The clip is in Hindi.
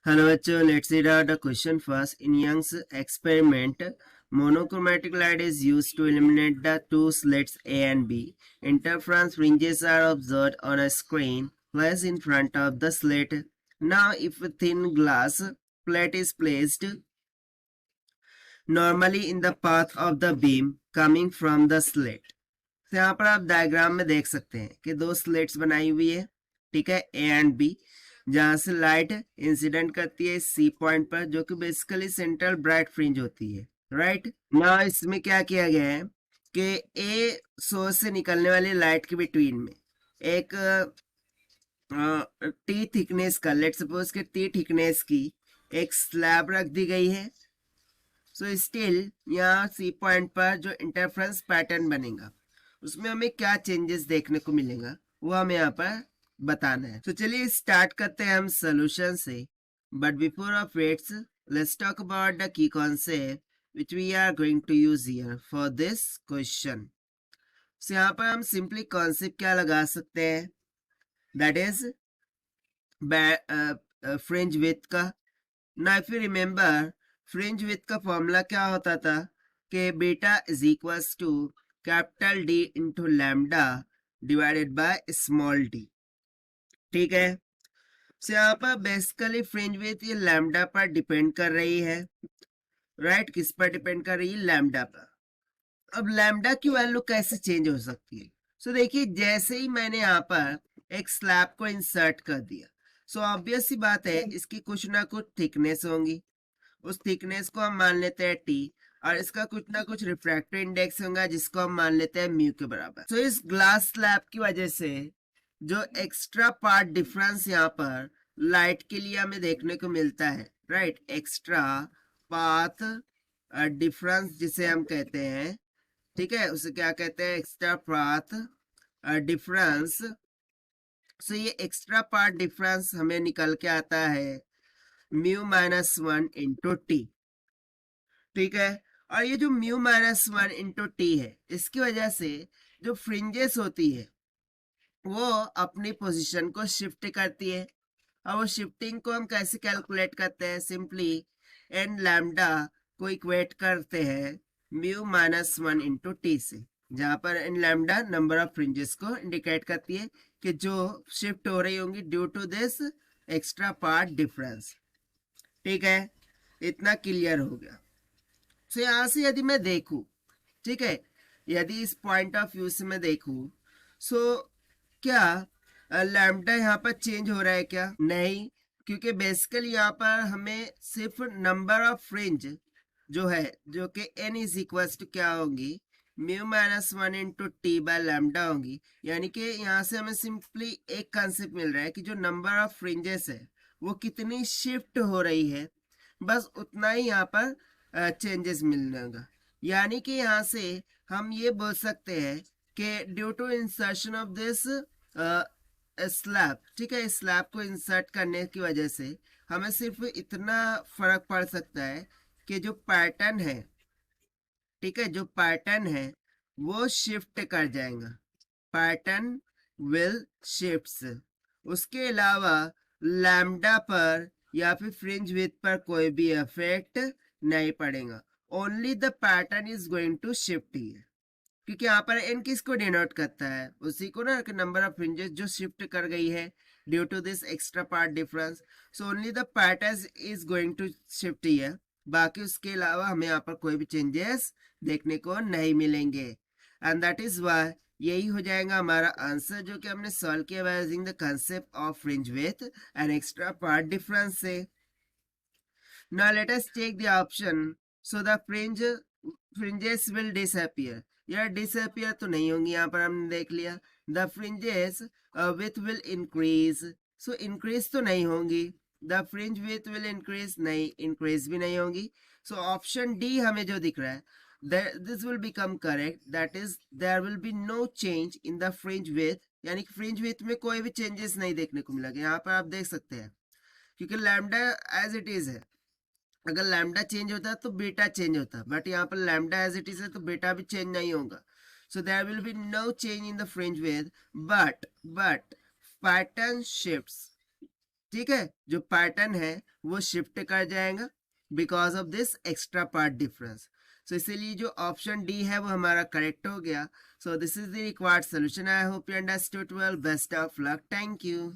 Hello bachcho, let's read out the question first. In Young's experiment, monochromatic light is used to illuminate the two slits A and B. Interference fringes are observed on a screen placed in front of the slit. Now, if a thin glass plate is placed normally in the path of the beam coming from the slit. तो यहाँ पर आप डायग्राम में देख सकते हैं कि दो स्लिट्स बनाई हुई है, ठीक है, ए एंड बी, जहां से लाइट इंसिडेंट करती है सी पॉइंट पर, जो कि बेसिकली सेंट्रल ब्राइट फ्रिंज होती है, राइट। ना इसमें क्या किया गया है कि ए सोर्स से निकलने वाली लाइट के बिटवीन में एक टी थिकनेस का, लेट सपोज के टी थिकनेस की एक स्लैब रख दी गई है। सो स्टिल यहाँ सी पॉइंट पर जो इंटरफ्रेंस पैटर्न बनेगा उसमें हमें क्या चेंजेस देखने को मिलेगा वो हमें यहाँ पर बताना है। तो चलिए स्टार्ट करते हैं हम सोल्यूशन से, but before of it's let's talk about the key concept which we are going to use here for this question. So यहाँ पर हम सिंपली कॉन्सेप्ट क्या लगा सकते हैं, दैट इज फ्रिंज विड्थ का। ना if you remember, fringe width का फॉर्मूला क्या होता था कि beta is equals to capital D into lambda divided by small D, ठीक है। तो यहाँ पर बेसिकली फ्रिंज विड्थ ये लैम्डा पर डिपेंड कर रही है, राइट। किस पर डिपेंड कर रही है? लैम्डा पर। अब लैम्डा की वैल्यू कैसे चेंज हो सकती है? सो देखिए, जैसे ही मैंने यहाँ पर एक स्लैब को इंसर्ट कर दिया, सो ऑब्वियस सी बात है इसकी कुछ ना कुछ थिकनेस होंगी, उस थिकनेस को हम मान लेते हैं टी, और इसका कुछ ना कुछ रिफ्रैक्टिव इंडेक्स होगा जिसको हम मान लेते हैं म्यू के बराबर। तो इस ग्लास स्लैब की वजह से जो एक्स्ट्रा पार्ट डिफरेंस यहाँ पर लाइट के लिए हमें देखने को मिलता है, राइट, एक्स्ट्रा पाथ डिफरेंस जिसे हम कहते हैं, ठीक है, उसे क्या कहते हैं? Extra path difference. सो ये एक्स्ट्रा पार्ट डिफरेंस हमें निकल के आता है म्यू माइनस 1 इंटू टी, ठीक है। और ये जो म्यू माइनस 1 इंटू टी है, इसकी वजह से जो फ्रिंजेस होती है वो अपनी पोजीशन को शिफ्ट करती है, और वो शिफ्टिंग को हम कैसे कैलकुलेट करते हैं? सिंपली एन लैम्डा को इक्वेट करते हैं म्यू माइनस 1 इंटू टी से, जहां पर N lambda number of fringes को इंडिकेट करती है कि जो शिफ्ट हो रही होंगी due to this extra part difference, ठीक है। इतना क्लियर हो गया। तो यहां से यदि मैं देखूं, ठीक है, यदि इस पॉइंट ऑफ व्यू से मैं देखूं, सो क्या लैम्डा यहाँ पर चेंज हो रहा है? क्या नहीं, क्योंकि बेसिकली यहाँ पर हमें सिर्फ नंबर ऑफ फ्रिंज जो है, जो कि n इज इक्वल टू क्या होंगी? Mu minus 1 into T by lambda होंगी। यानी कि यहाँ से हमें सिंपली एक कंसेप्ट मिल रहा है कि जो नंबर ऑफ फ्रिंजेस है वो कितनी शिफ्ट हो रही है, बस उतना ही यहाँ पर चेंजेस मिलेगा। यानी कि यहाँ से हम ये बोल सकते हैं कि due to insertion of this slab, ठीक है, स्लैब को इंसर्ट करने की वजह से हमें सिर्फ इतना फर्क पड़ सकता है कि जो पैटर्न है, ठीक है, जो पैटर्न है वो शिफ्ट कर जाएगा, पैटर्न विल शिफ्ट्स। उसके अलावा लैम्डा पर या फिर फ्रिंज विड्थ पर कोई भी इफेक्ट नहीं पड़ेगा, only the pattern is going to shift here, क्योंकि यहाँ पर एन किसको डिनोट करता है? उसी को ना, कि नंबर ऑफ फ्रिंजेस जो शिफ्ट कर गई है due to this extra part difference. So only the pattern is going to shift here, बाकी उसके अलावा हमें यहाँ पर कोई भी चेंजेस देखने को नहीं मिलेंगे। एंड दैट इज वाई यही हो जाएगा हमारा आंसर, जो कि हमने सॉल्व किया by using the concept of fringe width and extra part difference से। Now let us take the option, so the fringes will disappear. यार डिसअपीयर तो नहीं होंगी, यहाँ पर हमने देख लिया। The fringes width will increase, so increase तो नहीं होंगी। The fringe width will increase, नहीं, इंक्रीज भी नहीं होंगी। सो ऑप्शन डी हमें जो दिख रहा है, this will become correct, that is there will be no change in the fringe width, यानी कि फ्रिंज विड्थ में कोई भी चेंजेस नहीं देखने को मिलेगा। यहाँ पर आप देख सकते हैं, क्योंकि लैम्डा एज इट इज है, अगर लैम्डा चेंज होता तो बीटा चेंज होता, बट यहाँ पर लैम्डा एज इट इज है तो बीटा भी चेंज नहीं होगा। So there will be no change in the fringe width, but pattern shifts, ठीक है, जो पैटर्न है वो शिफ्ट कर जाएगा because of this extra part difference. So इसीलिए जो ऑप्शन डी है वो हमारा करेक्ट हो गया। So this is the required solution. I hope you understood well. Best of luck. Thank you.